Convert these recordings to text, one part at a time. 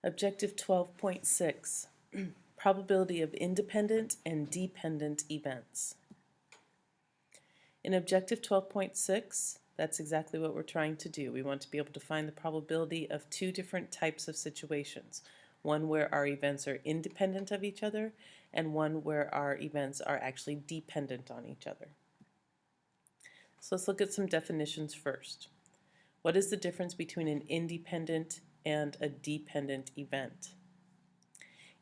Objective 12.6, probability of independent and dependent events. In Objective 12.6, that's exactly what we're trying to do. We want to be able to find the probability of two different types of situations. One where our events are independent of each other, and one where our events are actually dependent on each other. So let's look at some definitions first. What is the difference between an independent and a dependent event?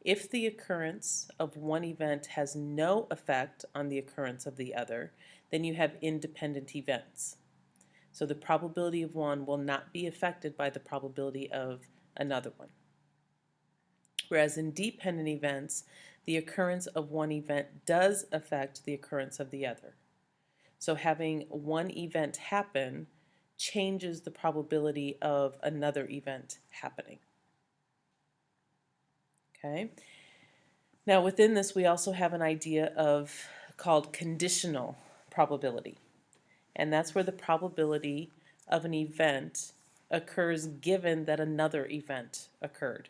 If the occurrence of one event has no effect on the occurrence of the other, then you have independent events. So the probability of one will not be affected by the probability of another one. Whereas in dependent events, the occurrence of one event does affect the occurrence of the other. So having one event happen changes the probability of another event happening. Okay. Now within this we also have an idea of called conditional probability, and that's where the probability of an event occurs given that another event occurred.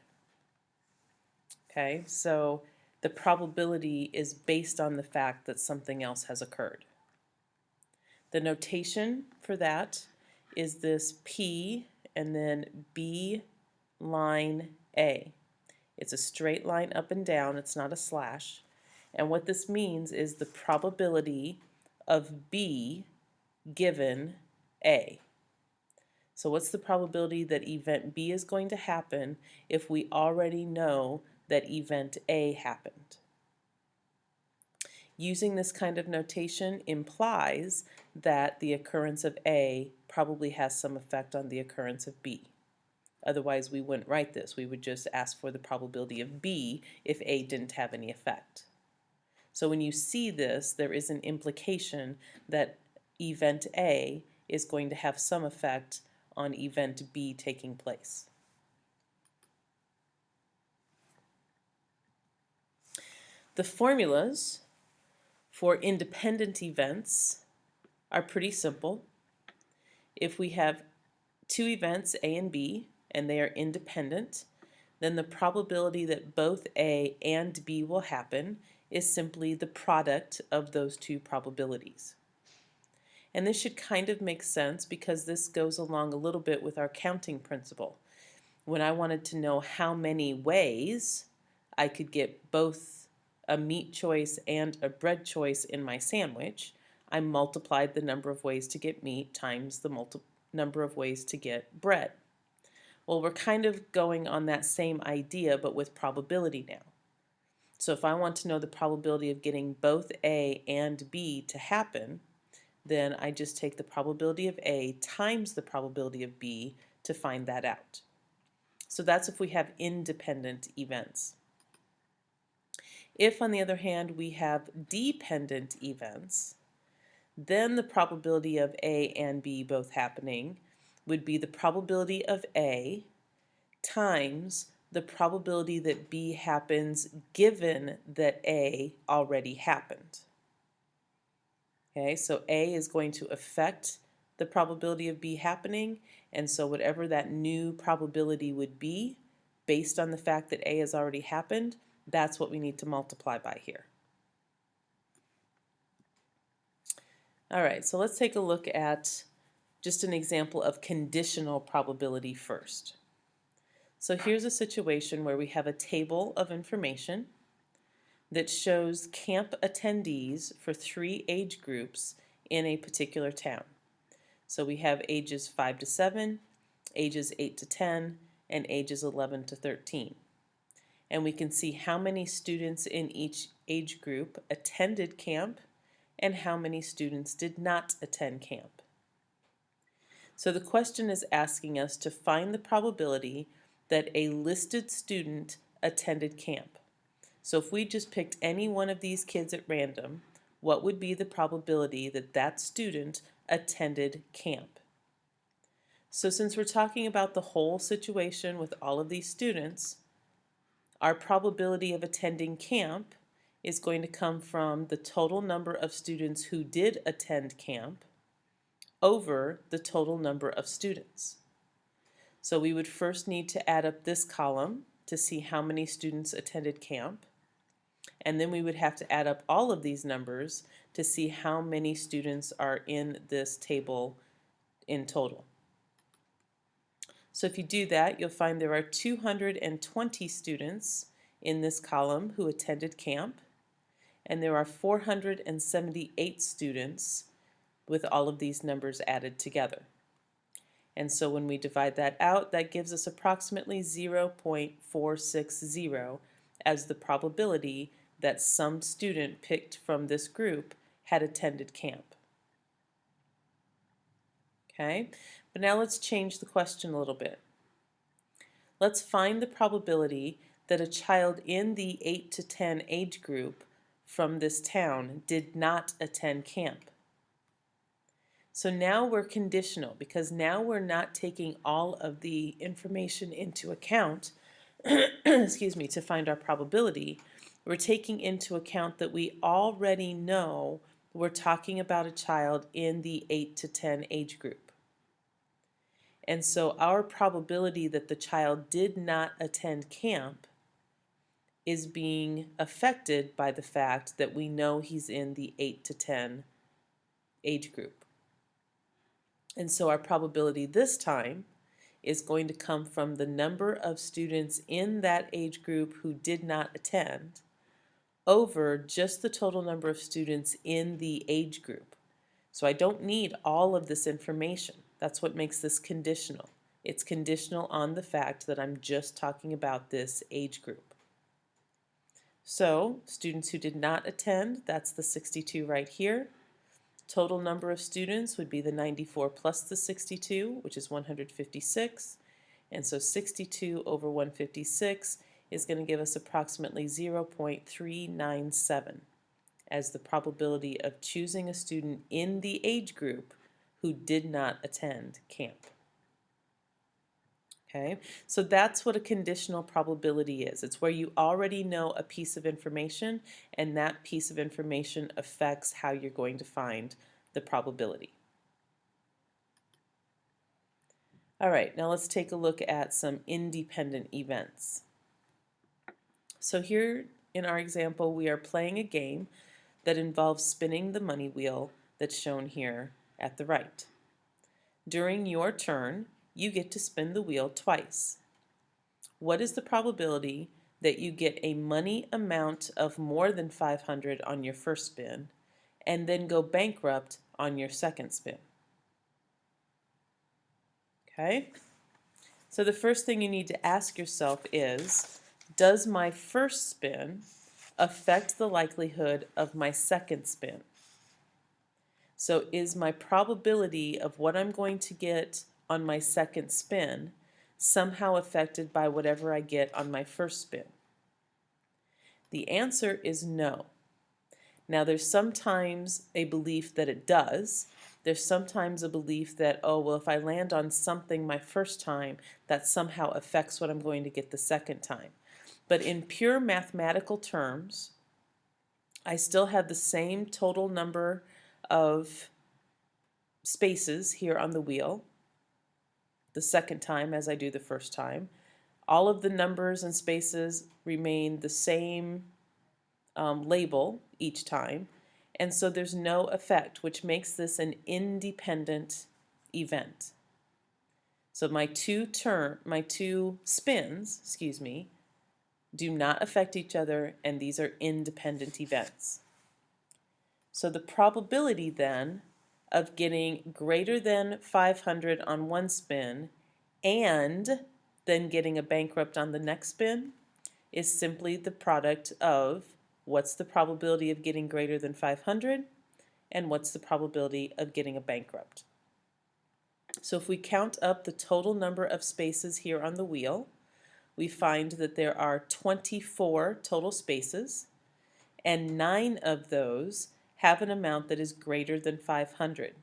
Okay, so the probability is based on the fact that something else has occurred. The notation for that is this P and then B line A. It's a straight line up and down, it's not a slash. And what this means is the probability of B given A. So what's the probability that event B is going to happen if we already know that event A happened? Using this kind of notation implies that the occurrence of A probably has some effect on the occurrence of B. Otherwise, we wouldn't write this. We would just ask for the probability of B if A didn't have any effect. So when you see this, there is an implication that event A is going to have some effect on event B taking place. The formulas for independent events are pretty simple. If we have two events, A and B, and they are independent, then the probability that both A and B will happen is simply the product of those two probabilities. And this should kind of make sense because this goes along a little bit with our counting principle. When I wanted to know how many ways I could get both a meat choice and a bread choice in my sandwich, I multiplied the number of ways to get meat times the number of ways to get bread. Well, we're kind of going on that same idea, but with probability now. So if I want to know the probability of getting both A and B to happen, then I just take the probability of A times the probability of B to find that out. So that's if we have independent events. If, on the other hand, we have dependent events, then the probability of A and B both happening would be the probability of A times the probability that B happens given that A already happened. Okay, so A is going to affect the probability of B happening, and so whatever that new probability would be, based on the fact that A has already happened, that's what we need to multiply by here. All right, so let's take a look at just an example of conditional probability first. So here's a situation where we have a table of information that shows camp attendees for 3 age groups in a particular town. So we have ages 5 to 7, ages 8 to 10, and ages 11 to 13. And we can see how many students in each age group attended camp and how many students did not attend camp. So the question is asking us to find the probability that a listed student attended camp. So if we just picked any one of these kids at random, what would be the probability that that student attended camp? So since we're talking about the whole situation with all of these students, our probability of attending camp is going to come from the total number of students who did attend camp over the total number of students. So we would first need to add up this column to see how many students attended camp. And then we would have to add up all of these numbers to see how many students are in this table in total. So if you do that, you'll find there are 220 students in this column who attended camp, and there are 478 students with all of these numbers added together. And so when we divide that out, that gives us approximately 0.460 as the probability that some student picked from this group had attended camp. Okay, but now let's change the question a little bit. Let's find the probability that a child in the 8 to 10 age group from this town did not attend camp. So now we're conditional because now we're not taking all of the information into account excuse me, to find our probability. We're taking into account that we already know we're talking about a child in the 8 to 10 age group. And so our probability that the child did not attend camp is being affected by the fact that we know he's in the 8 to 10 age group. And so our probability this time is going to come from the number of students in that age group who did not attend over just the total number of students in the age group. So I don't need all of this information. That's what makes this conditional. It's conditional on the fact that I'm just talking about this age group. So students who did not attend, that's the 62 right here. Total number of students would be the 94 plus the 62, which is 156. And so 62 over 156 is going to give us approximately 0.397 as the probability of choosing a student in the age group who did not attend camp. Okay, so that's what a conditional probability is. It's where you already know a piece of information, and that piece of information affects how you're going to find the probability. All right, now let's take a look at some independent events. So here in our example, we are playing a game that involves spinning the money wheel that's shown here at the right. During your turn, you get to spin the wheel twice. What is the probability that you get a money amount of more than 500 on your first spin and then go bankrupt on your second spin? Okay? So the first thing you need to ask yourself is, does my first spin affect the likelihood of my second spin? So is my probability of what I'm going to get on my second spin somehow affected by whatever I get on my first spin? The answer is no. Now there's sometimes a belief that it does. There's sometimes a belief that, oh, well, if I land on something my first time, that somehow affects what I'm going to get the second time. But in pure mathematical terms, I still have the same total number of spaces here on the wheel the second time as I do the first time. All of the numbers and spaces remain the same label each time, and so there's no effect, which makes this an independent event. So my two spins, do not affect each other, and these are independent events. So the probability then of getting greater than 500 on one spin and then getting a bankrupt on the next spin is simply the product of what's the probability of getting greater than 500 and what's the probability of getting a bankrupt. So if we count up the total number of spaces here on the wheel, we find that there are 24 total spaces, and 9 of those have an amount that is greater than 500.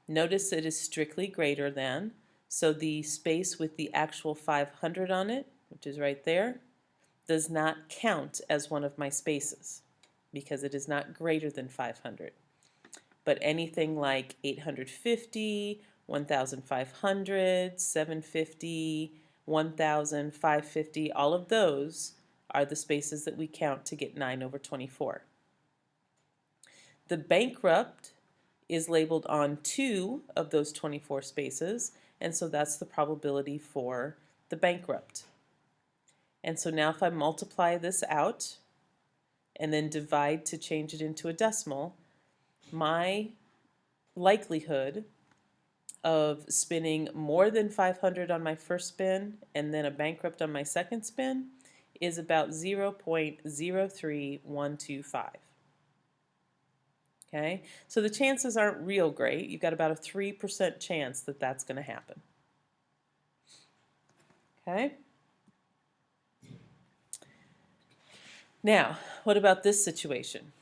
Notice it is strictly greater than, so the space with the actual 500 on it, which is right there, does not count as one of my spaces because it is not greater than 500. But anything like 850, 1,500, 750, 1,000, 550, all of those are the spaces that we count to get 9 over 24. The bankrupt is labeled on 2 of those 24 spaces, and so that's the probability for the bankrupt. And so now if I multiply this out and then divide to change it into a decimal, my likelihood of spinning more than 500 on my first spin and then a bankrupt on my second spin is about 0.03125. Okay, so the chances aren't real great. You've got about a 3% chance that that's going to happen. Okay. Now, what about this situation?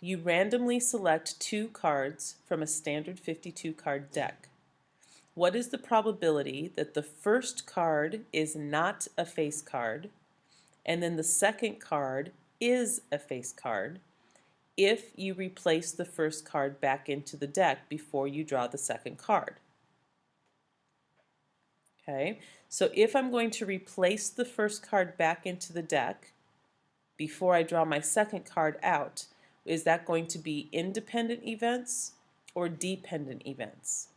You randomly select 2 cards from a standard 52 card deck. What is the probability that the first card is not a face card and then the second card is a face card if you replace the first card back into the deck before you draw the second card? Okay, so if I'm going to replace the first card back into the deck before I draw my second card out, is that going to be independent events or dependent events?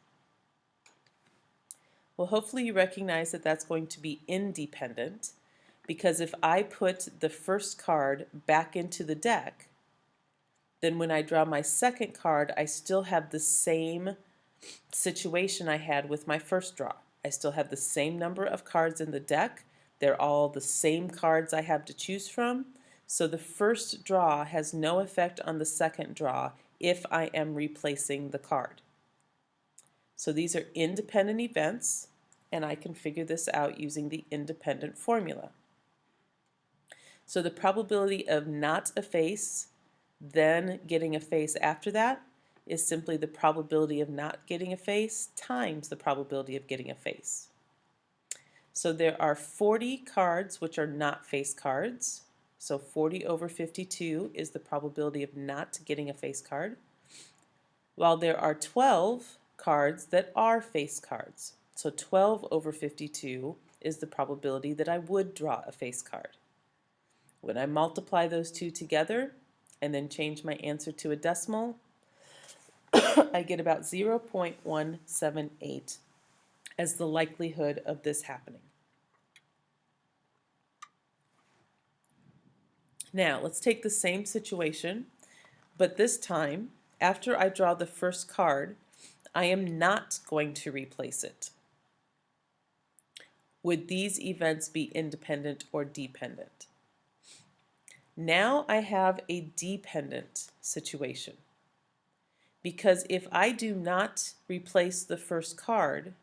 Well, hopefully you recognize that that's going to be independent, because if I put the first card back into the deck, then when I draw my second card, I still have the same situation I had with my first draw. I still have the same number of cards in the deck. They're all the same cards I have to choose from. So the first draw has no effect on the second draw if I am replacing the card. So these are independent events, and I can figure this out using the independent formula. So the probability of not a face, then getting a face after that, is simply the probability of not getting a face times the probability of getting a face. So there are 40 cards which are not face cards. So 40 over 52 is the probability of not getting a face card, while there are 12 cards that are face cards. So 12 over 52 is the probability that I would draw a face card. When I multiply those two together and then change my answer to a decimal, I get about 0.178 as the likelihood of this happening. Now, let's take the same situation, but this time, after I draw the first card, I am not going to replace it. Would these events be independent or dependent? Now I have a dependent situation, because if I do not replace the first card,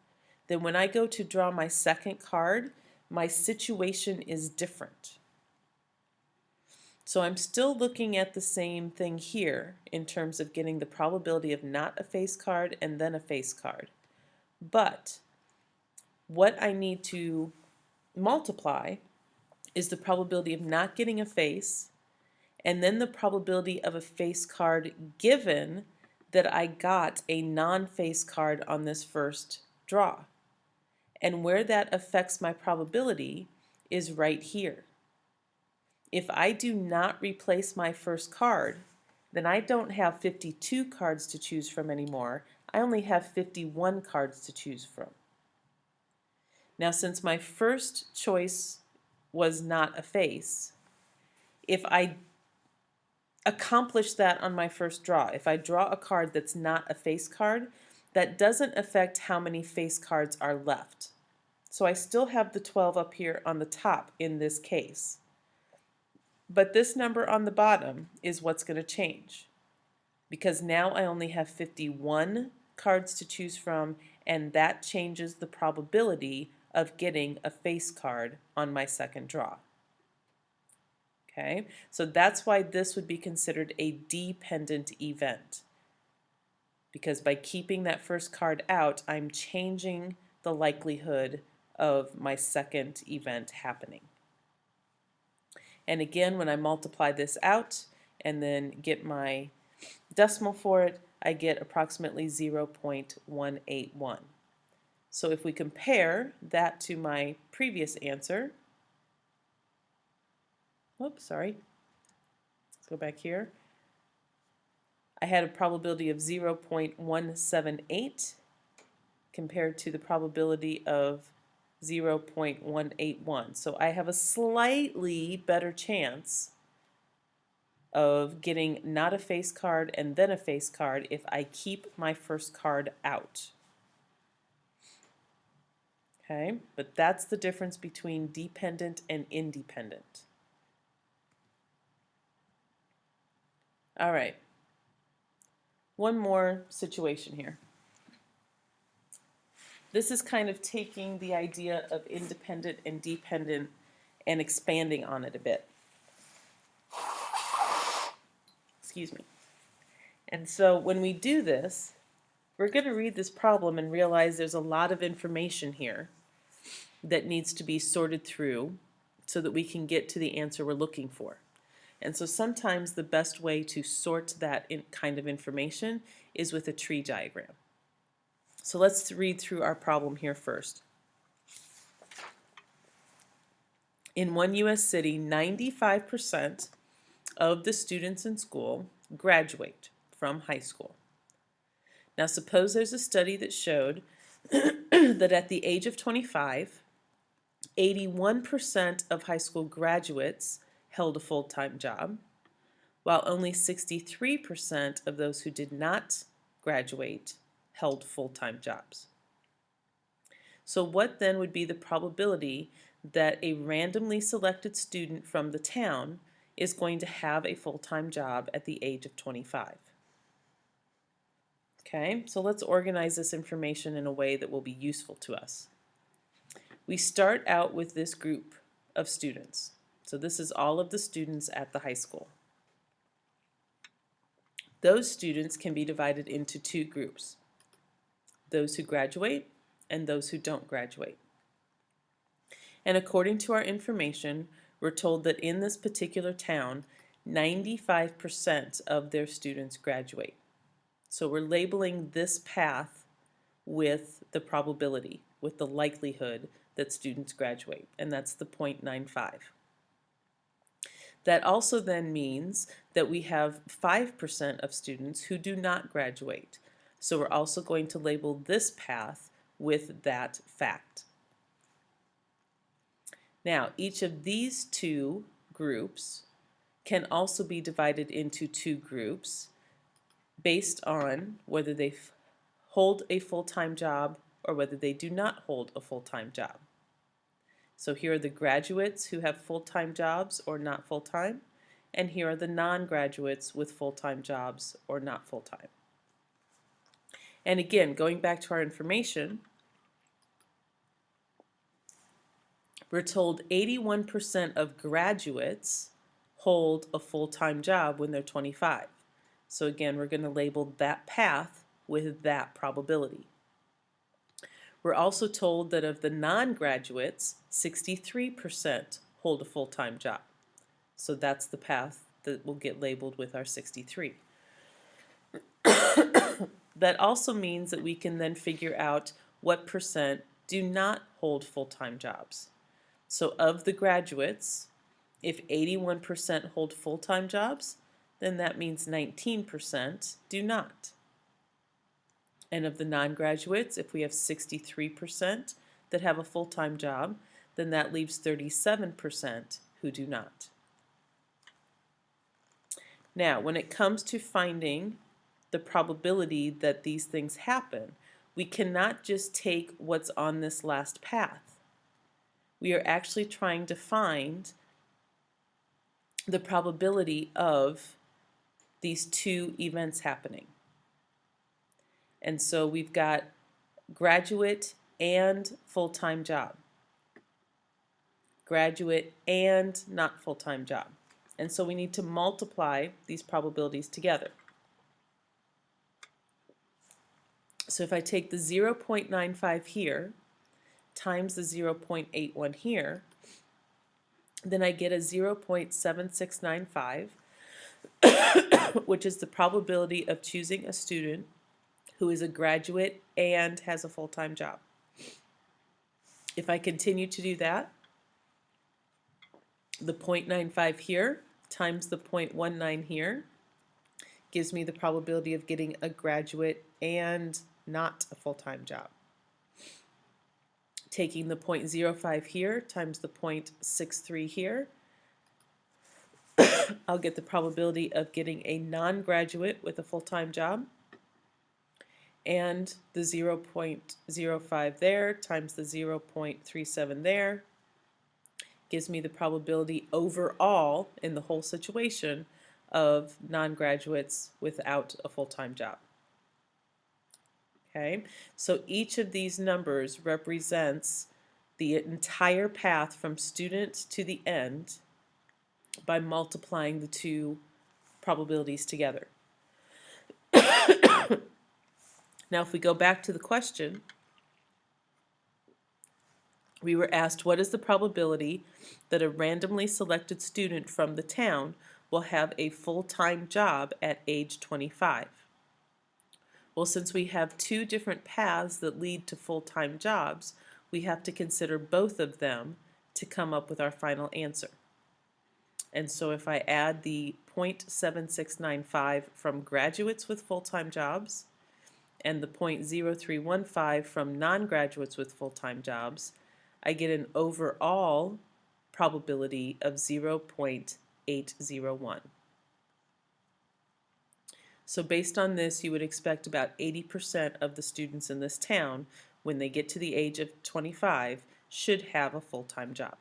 then when I go to draw my second card, my situation is different. So I'm still looking at the same thing here in terms of getting the probability of not a face card and then a face card. But what I need to multiply is the probability of not getting a face and then the probability of a face card given that I got a non-face card on this first draw. And where that affects my probability is right here. If I do not replace my first card, then I don't have 52 cards to choose from anymore. I only have 51 cards to choose from. Now, since my first choice was not a face, if I accomplish that on my first draw, if I draw a card that's not a face card, that doesn't affect how many face cards are left. So I still have the 12 up here on the top in this case. But this number on the bottom is what's going to change, because now I only have 51 cards to choose from, and that changes the probability of getting a face card on my second draw. Okay, so that's why this would be considered a dependent event, because by keeping that first card out, I'm changing the likelihood of my second event happening. And again, when I multiply this out and then get my decimal for it, I get approximately 0.181. So if we compare that to my previous answer, oops, sorry, let's go back here. I had a probability of 0.178 compared to the probability of 0.181. So I have a slightly better chance of getting not a face card and then a face card if I keep my first card out. Okay, but that's the difference between dependent and independent. All right, one more situation here. This is kind of taking the idea of independent and dependent and expanding on it a bit. Excuse me. And so when we do this, we're going to read this problem and realize there's a lot of information here that needs to be sorted through so that we can get to the answer we're looking for. And so sometimes the best way to sort that kind of information is with a tree diagram. So let's read through our problem here first. In one U.S. city, 95% of the students in school graduate from high school. Now suppose there's a study that showed that at the age of 25, 81% of high school graduates held a full-time job, while only 63% of those who did not graduate held full-time jobs. So what then would be the probability that a randomly selected student from the town is going to have a full-time job at the age of 25? Okay, so let's organize this information in a way that will be useful to us. We start out with this group of students. So this is all of the students at the high school. Those students can be divided into two groups: those who graduate and those who don't graduate. And according to our information, we're told that in this particular town, 95% of their students graduate. So we're labeling this path with the probability, with the likelihood that students graduate, and that's the 0.95. That also then means that we have 5% of students who do not graduate. So we're also going to label this path with that fact. Now, each of these two groups can also be divided into two groups based on whether they hold a full-time job or whether they do not hold a full-time job. So here are the graduates who have full-time jobs or not full-time, and here are the non-graduates with full-time jobs or not full-time. And again, going back to our information, we're told 81% of graduates hold a full-time job when they're 25. So again, we're going to label that path with that probability. We're also told that of the non-graduates, 63% hold a full-time job. So that's the path that will get labeled with our 63. That also means that we can then figure out what percent do not hold full-time jobs. So of the graduates, if 81% hold full-time jobs, then that means 19% do not. And of the non-graduates, if we have 63% that have a full-time job, then that leaves 37% who do not. Now, when it comes to finding the probability that these things happen, we cannot just take what's on this last path. We are actually trying to find the probability of these two events happening. And so we've got graduate and full-time job, graduate and not full-time job. And so we need to multiply these probabilities together. So if I take the 0.95 here times the 0.81 here, then I get a 0.7695, which is the probability of choosing a student who is a graduate and has a full-time job. If I continue to do that, the 0.95 here times the 0.19 here gives me the probability of getting a graduate and not a full-time job. Taking the 0.05 here times the 0.63 here, I'll get the probability of getting a non-graduate with a full-time job. And the 0.05 there times the 0.37 there gives me the probability overall in the whole situation of non-graduates without a full-time job. Okay, so each of these numbers represents the entire path from student to the end by multiplying the two probabilities together. Now, if we go back to the question, we were asked, what is the probability that a randomly selected student from the town will have a full-time job at age 25? Well, since we have two different paths that lead to full-time jobs, we have to consider both of them to come up with our final answer. And so if I add the 0.7695 from graduates with full-time jobs and the 0.0315 from non-graduates with full-time jobs, I get an overall probability of 0.801. So based on this, you would expect about 80% of the students in this town, when they get to the age of 25, should have a full-time job.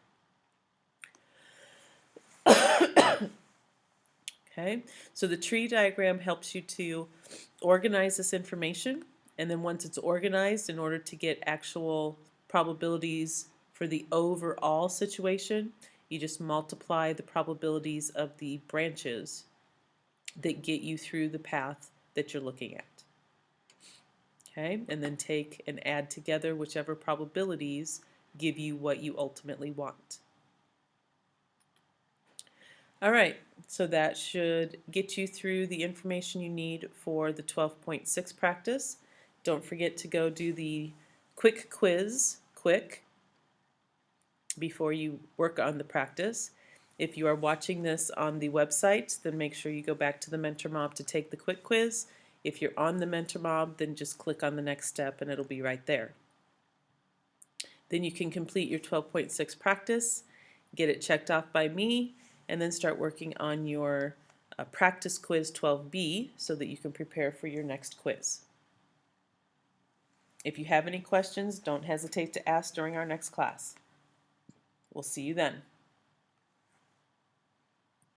Okay, so the tree diagram helps you to organize this information, and then once it's organized, in order to get actual probabilities for the overall situation, you just multiply the probabilities of the branches that get you through the path that you're looking at. Okay, and then take and add together whichever probabilities give you what you ultimately want. All right, so that should get you through the information you need for the 12.6 practice. Don't forget to go do the quick quiz before you work on the practice. If you are watching this on the website, then make sure you go back to the Mentor Mob to take the quick quiz. If you're on the Mentor Mob, then just click on the next step and it'll be right there. Then you can complete your 12.6 practice, get it checked off by me, and then start working on your practice quiz 12B so that you can prepare for your next quiz. If you have any questions, don't hesitate to ask during our next class. We'll see you then.